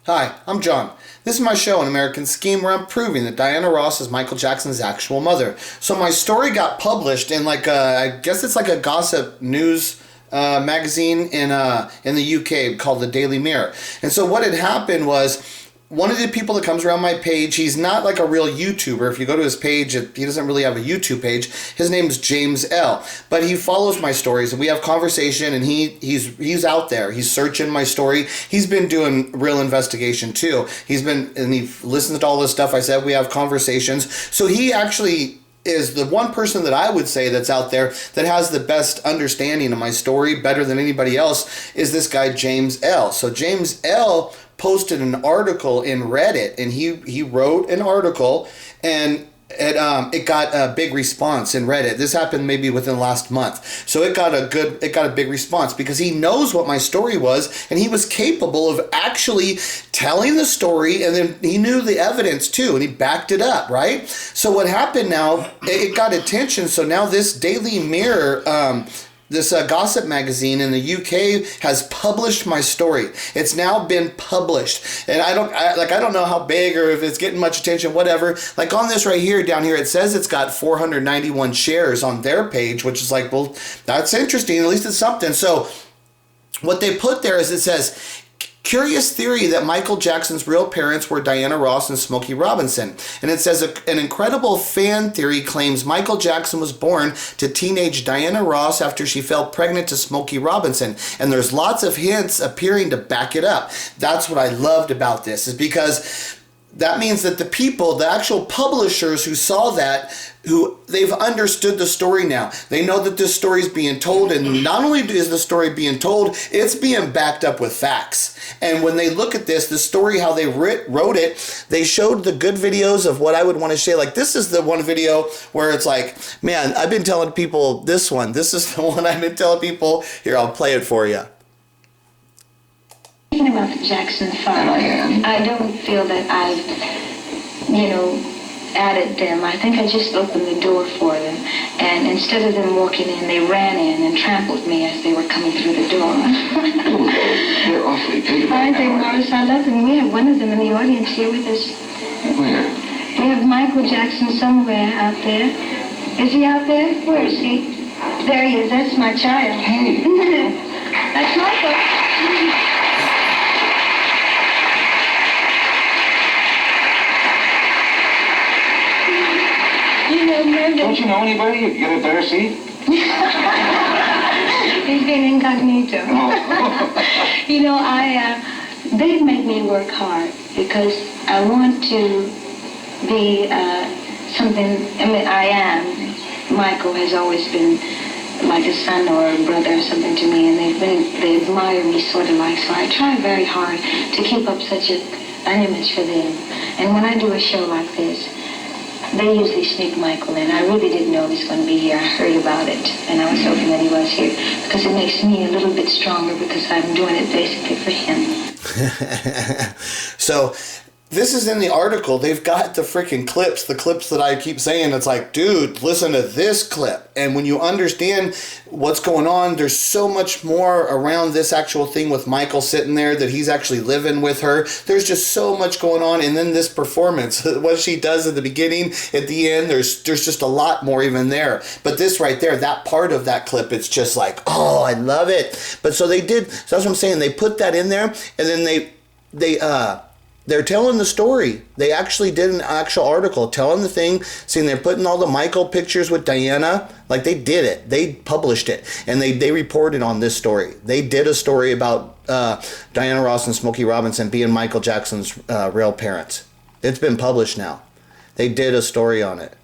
Hi, I'm John. This is my show, An American Scheme, where I'm proving that Diana Ross is Michael Jackson's actual mother. So my story got published in I guess it's like a gossip news magazine in the UK called the Daily Mirror. And so what had happened was, one of the people that comes around my page, he's not like a real YouTuber. If you go to his page, he doesn't really have a YouTube page. His name is James L. But he follows my stories, and we have conversation, and he's out there. He's searching my story. He's been doing real investigation too. He listens to all this stuff I said. We have conversations. So he actually is the one person that I would say that's out there that has the best understanding of my story, better than anybody else, is this guy James L. So James L posted an article in Reddit, and he wrote an article, and it got a big response in Reddit. This happened maybe within the last month. So it got a big response because he knows what my story was, and he was capable of actually telling the story, and then he knew the evidence too, and he backed it up, right? So what happened now, it got attention. So now this Daily Mirror, this gossip magazine in the UK has published my story. It's now been published, and I don't know how big or if it's getting much attention, whatever. Like on this right here, down here, it says it's got 491 shares on their page, which is like, well, that's interesting. At least it's something. So what they put there is, it says, curious theory that Michael Jackson's real parents were Diana Ross and Smokey Robinson. And it says an incredible fan theory claims Michael Jackson was born to teenage Diana Ross after she fell pregnant to Smokey Robinson. And there's lots of hints appearing to back it up. That's what I loved about this, is because that means that the actual publishers who saw that, they've understood the story now. They know that this story is being told, and not only is the story being told, it's being backed up with facts. And when they look at this, the story, how they wrote it, they showed the good videos of what I would want to share. Like, this is the one video where it's like, man, I've been telling people this one. This is the one I've been telling people. Here, I'll play it for you. Thinking about the Jackson 5, I don't feel that I've, added them. I think I just opened the door for them. And instead of them walking in, they ran in and trampled me as they were coming through the door. They're awfully big. Aren't they, Morris? I love them. We have one of them in the audience here with us. Where? We have Michael Jackson somewhere out there. Is he out there? Where is he? There he is. That's my child. Hey. That's Michael. Don't you know anybody? You get a better seat? He's being incognito. Oh. They've made me work hard because I want to be something. I mean, I am. Michael has always been like a son or a brother or something to me, and they admire me sort of like. So I try very hard to keep up such an image for them. And when I do a show like this, they usually sneak Michael in. I really didn't know he was going to be here. I heard about it, and I was hoping that he was here because it makes me a little bit stronger because I'm doing it basically for him. So this is in the article. They've got the freaking clips, the clips that I keep saying. It's like, dude, listen to this clip. And when you understand what's going on, there's so much more around this actual thing with Michael sitting there, that he's actually living with her. There's just so much going on. And then this performance, what she does at the beginning, at the end, there's just a lot more even there. But this right there, that part of that clip, it's just like, oh, I love it. But so they did, so that's what I'm saying. They put that in there, and then they're telling the story. They actually did an actual article telling the thing, seeing they're putting all the Michael pictures with Diana. Like, they did it. They published it. And they reported on this story. They did a story about Diana Ross and Smokey Robinson being Michael Jackson's real parents. It's been published now. They did a story on it.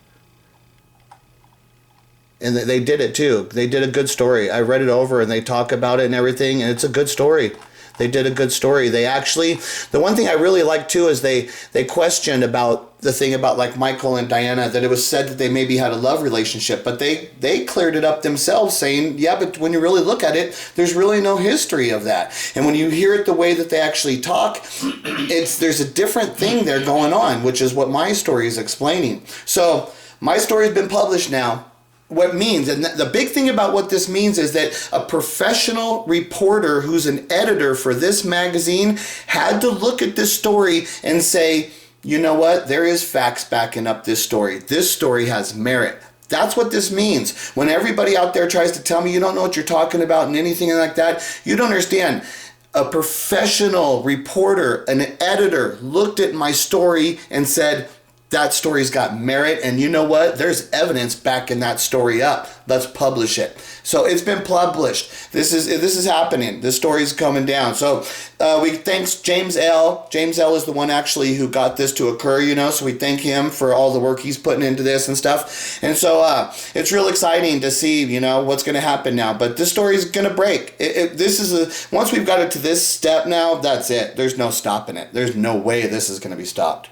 And they did it too. They did a good story. I read it over, and they talk about it and everything, and it's a good story. They did a good story. They actually, the one thing I really like too is they questioned about the thing about like Michael and Diana, that it was said that they maybe had a love relationship, but they cleared it up themselves, saying, yeah, but when you really look at it, there's really no history of that. And when you hear it the way that they actually talk, there's a different thing there going on, which is what my story is explaining. So my story has been published now. what means. And the big thing about what this means is that a professional reporter who's an editor for this magazine had to look at this story and say, you know what? There is facts backing up this story. This story has merit. That's what this means. When everybody out there tries to tell me you don't know what you're talking about and anything like that, you don't understand. A professional reporter, an editor, looked at my story and said, that story's got merit, and you know what? There's evidence backing that story up. Let's publish it. So it's been published. This is happening. This story's coming down. So we thanks James L. James L. is the one actually who got this to occur, you know, so we thank him for all the work he's putting into this and stuff. And so it's real exciting to see, you know, what's going to happen now. But this story is going to break. Once we've got it to this step now, that's it. There's no stopping it. There's no way this is going to be stopped.